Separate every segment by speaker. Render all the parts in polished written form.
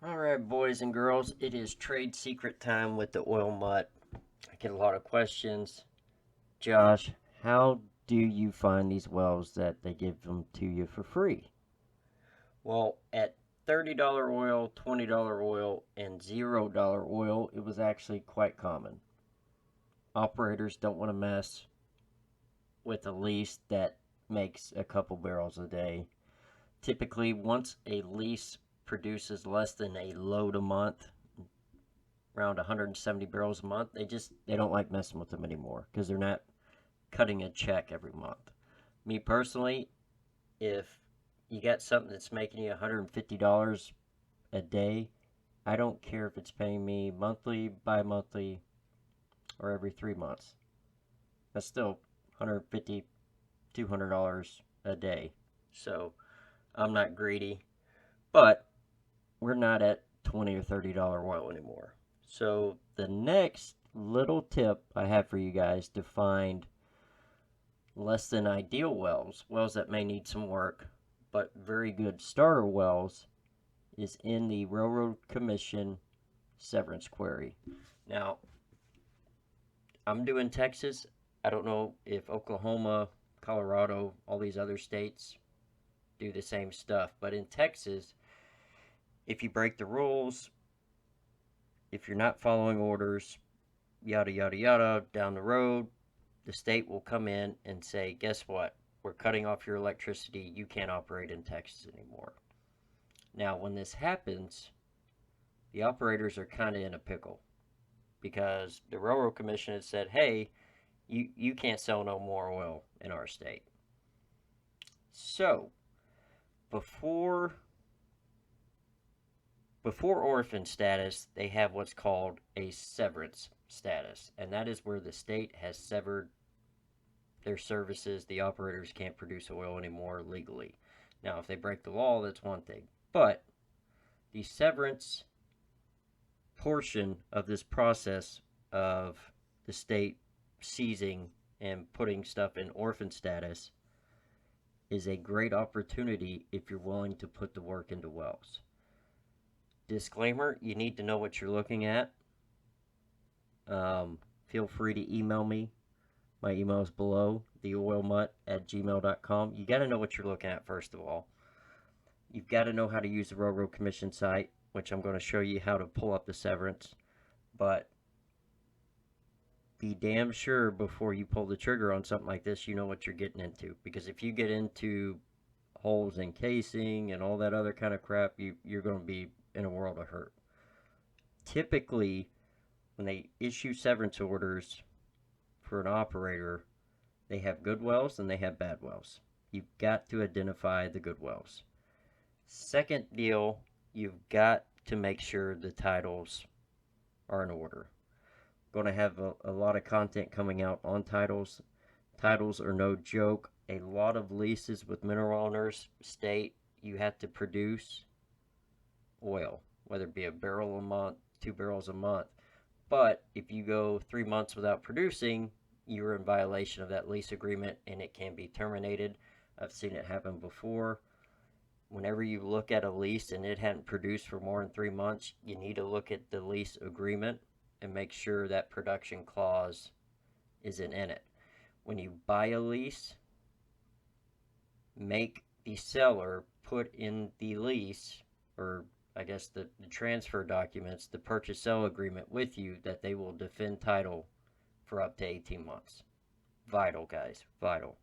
Speaker 1: Alright, boys and girls, it is trade secret time with the Oil Mutt. I get a lot of questions. Josh, how do you find these wells that they give them to you for free? Well, at $30 oil, $20 oil, and $0 oil, it was actually quite common. Operators don't want to mess with a lease that makes a couple barrels a day. Typically, once a lease produces less than a load a month, around 170 barrels a month, they don't like messing with them anymore because they're not cutting a check every month. Me personally, if you got something that's making you $150 a day, I don't care if it's paying me monthly, bi-monthly, or every 3 months. That's still $150, $200 a day. So I'm not greedy, but we're not at $20 or $30 oil anymore. So the next little tip I have for you guys to find less than ideal wells, wells that may need some work, but very good starter wells, is in the Railroad Commission severance query. Now, I'm doing Texas. I don't know if Oklahoma, Colorado, all these other states do the same stuff, but in Texas, if you break the rules, if you're not following orders, yada, yada, yada, down the road, the state will come in and say, guess what? We're cutting off your electricity. You can't operate in Texas anymore. Now, when this happens, the operators are kind of in a pickle because the Railroad Commission has said, hey, you can't sell no more oil in our state. So, before orphan status, they have what's called a severance status, and that is where the state has severed their services. The operators can't produce oil anymore legally. Now, if they break the law, that's one thing. But the severance portion of this process of the state seizing and putting stuff in orphan status is a great opportunity if you're willing to put the work into wells. Disclaimer, you need to know what you're looking at. Feel free to email me. My email is below, theoilmutt@gmail.com. You got to know what you're looking at, first of all. You've got to know how to use the Railroad Commission site, which I'm going to show you how to pull up the severance. But be damn sure before you pull the trigger on something like this, you know what you're getting into. Because if you get into holes in casing and all that other kind of crap, you're going to be in a world of hurt. Typically, when they issue severance orders for an operator, they have good wells and they have bad wells. You've got to identify the good wells. Second deal, you've got to make sure the titles are in order. Going to have a lot of content coming out on titles. Titles are no joke. A lot of leases with mineral owners state you have to produce oil, whether it be a barrel a month, 2 barrels a month. But if you go 3 months without producing, you're in violation of that lease agreement and it can be terminated. I've seen it happen before. Whenever you look at a lease and it hadn't produced for more than 3 months, you need to look at the lease agreement and make sure that production clause isn't in it. When you buy a lease, make the seller put in the lease, or I guess the transfer documents, the purchase sale agreement with you, that they will defend title for up to 18 months. Vital, guys, vital.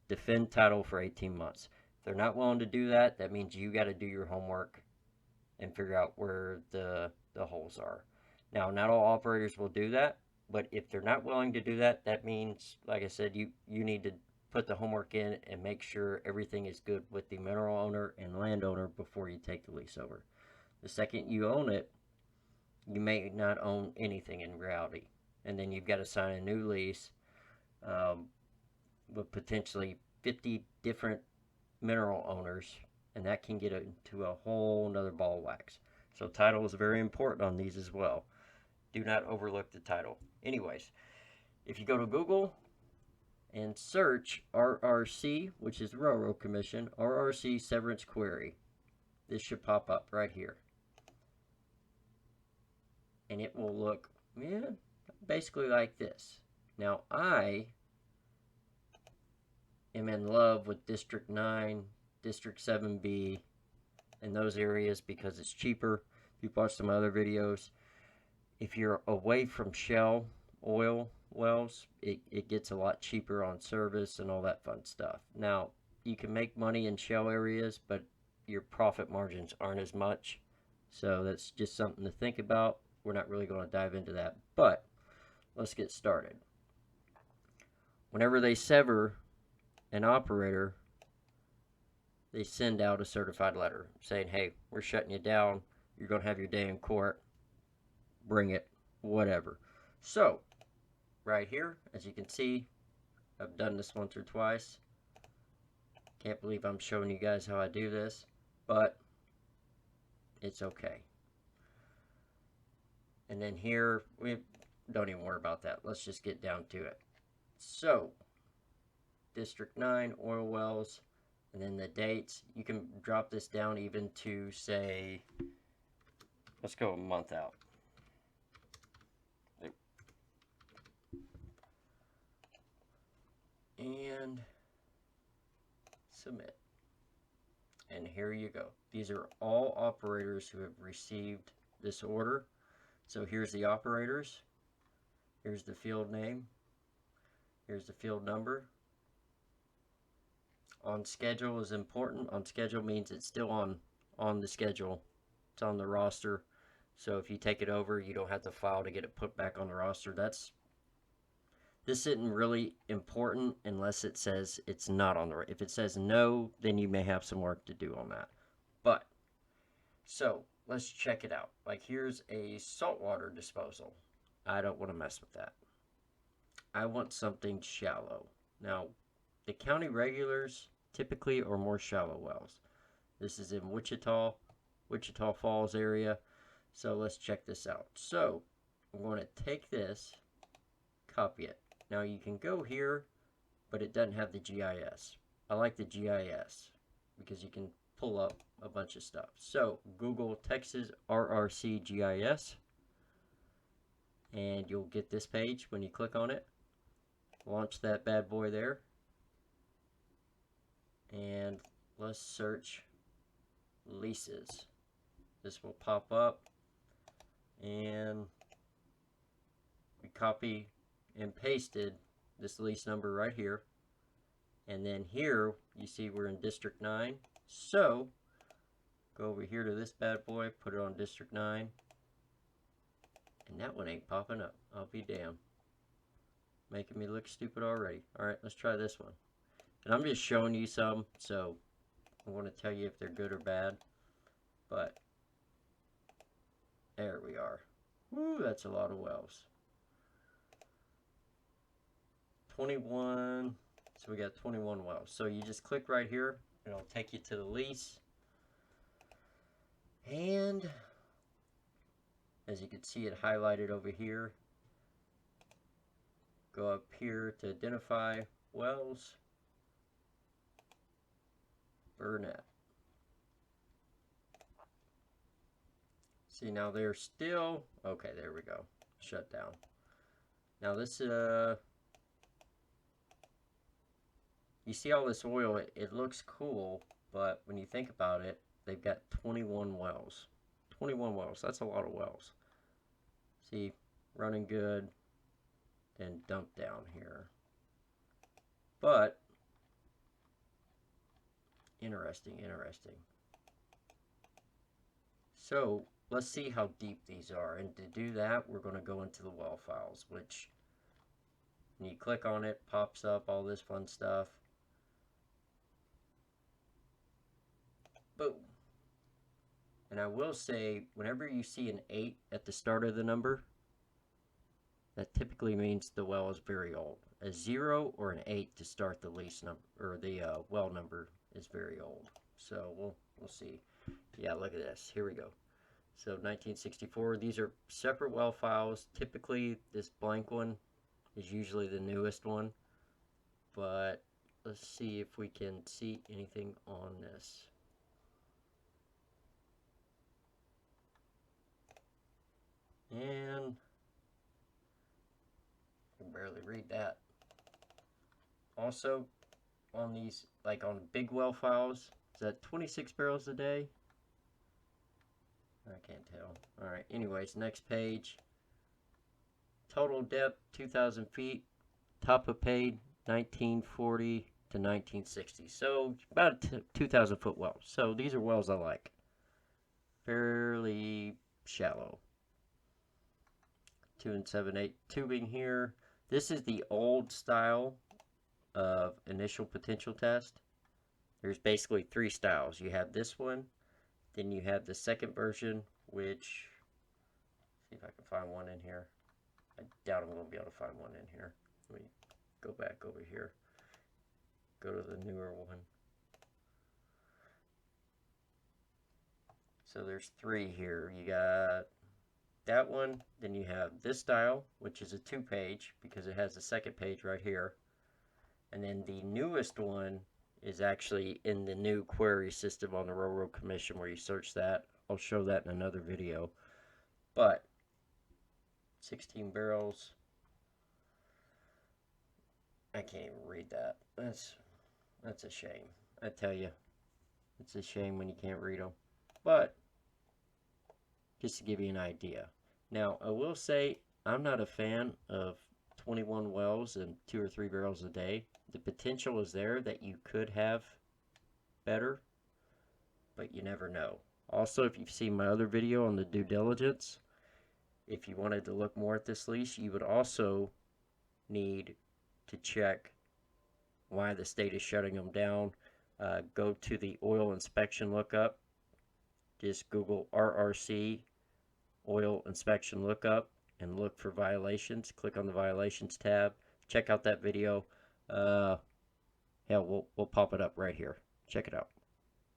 Speaker 1: Defend title for 18 months. If they're not willing to do that, that means you got to do your homework and figure out where the holes are. Now, not all operators will do that, but if they're not willing to do that, that means, like I said, you need to put the homework in and make sure everything is good with the mineral owner and landowner before you take the lease over. The second you own it, you may not own anything in reality. And then you've got to sign a new lease with potentially 50 different mineral owners, and that can get into a whole nother ball of wax. So title is very important on these as well. Do not overlook the title. Anyways, if you go to Google and search RRC, which is the Railroad Commission, RRC severance query, this should pop up right here. and it will look, yeah, basically like this. Now I am in love with District 9, District 7B, and those areas because it's cheaper. If you've watched some other videos, if you're away from shell oil wells, it gets a lot cheaper on service and all that fun stuff. Now, you can make money in shell areas, but your profit margins aren't as much. So that's just something to think about. We're not really going to dive into that, but let's get started. Whenever they sever an operator, they send out a certified letter saying, hey, we're shutting you down. You're going to have your day in court. Bring it, whatever. So, right here, as you can see, I've done this once or twice. Can't believe I'm showing you guys how I do this, but it's okay. And then here, we don't even worry about that. Let's just get down to it. So, District 9, oil wells, and then the dates. You can drop this down even to, say, let's go a month out. And submit. And here you go. These are all operators who have received this order. So here's the operators. Here's the field name. Here's the field number. On schedule is important. On schedule means it's still on the schedule. It's on the roster. So if you take it over, you don't have to file to get it put back on the roster. This isn't really important unless it says it's not on the. If it says no, then you may have some work to do on that. But, so, let's check it out. Like, here's a saltwater disposal. I don't want to mess with that. I want something shallow. Now, the county regulars typically are more shallow wells. This is in Wichita Falls area. So, let's check this out. So, I'm going to take this, copy it. Now you can go here, but it doesn't have the GIS. I like the GIS because you can pull up a bunch of stuff. So Google Texas RRC GIS, and you'll get this page when you click on it. Launch that bad boy there, and let's search leases. This will pop up, and we copy and pasted this lease number right here, and then here you see we're in District 9, so go over here to this bad boy, put it on District 9, and that one ain't popping up. I'll be damned, making me look stupid already. Alright, let's try this one, and I'm just showing you some, so I want to tell you if they're good or bad, but there we are. Woo, that's a lot of wells. 21, so we got 21 wells. So you just click right here, and it'll take you to the lease. And as you can see it highlighted over here, go up here to identify wells, Burnett. See, now they're still, okay, there we go, shut down. Now this, you see all this oil, it looks cool, but when you think about it, they've got 21 wells. 21 wells, that's a lot of wells. See, running good, then dump down here. But, interesting. So, let's see how deep these are. And to do that, we're going to go into the well files, which, when you click on it, pops up all this fun stuff. Boom. And I will say, whenever you see an 8 at the start of the number, that typically means the well is very old. A 0 or an 8 to start the lease number, or the well number, is very old. So we'll see. Yeah, look at this. Here we go. So 1964. These are separate well files. Typically, this blank one is usually the newest one. But let's see if we can see anything on this. And read that. Also, on these, like on big well files, is that 26 barrels a day? I can't tell. Alright, anyways, next page. Total depth, 2,000 feet. Top of pade, 1940 to 1960. So, about 2,000 foot wells. So, these are wells I like. Fairly shallow. 2 7/8 tubing here. This is the old style of initial potential test. There's basically 3 styles. You have this one, then you have the second version, which, see if I can find one in here. I doubt I'm going to be able to find one in here. Let me go back over here. Go to the newer one. So there's 3 here. You got that one, then you have this style, which is a 2-page because it has the second page right here. And then the newest one is actually in the new query system on the Railroad Commission where you search that. I'll show that in another video. But 16 barrels. I can't even read that. That's a shame. I tell you, it's a shame when you can't read them. But just to give you an idea. Now, I will say I'm not a fan of 21 wells and 2 or 3 barrels a day. The potential is there that you could have better, but you never know. Also, if you've seen my other video on the due diligence, if you wanted to look more at this lease, you would also need to check why the state is shutting them down. Go to the oil inspection lookup. Just Google RRC oil inspection lookup and look for violations. Click on the violations tab. Check out that video. Hell, we'll pop it up right here. Check it out.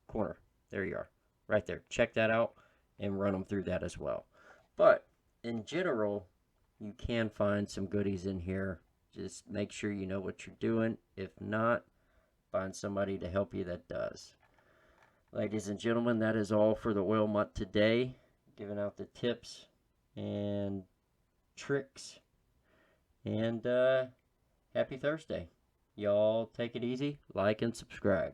Speaker 1: Corner. There you are. Right there. Check that out and run them through that as well. But in general, you can find some goodies in here. Just make sure you know what you're doing. If not, find somebody to help you that does. Ladies and gentlemen, that is all for the Oil Mutt today. Giving out the tips and tricks. And happy Thursday. Y'all take it easy, like and subscribe.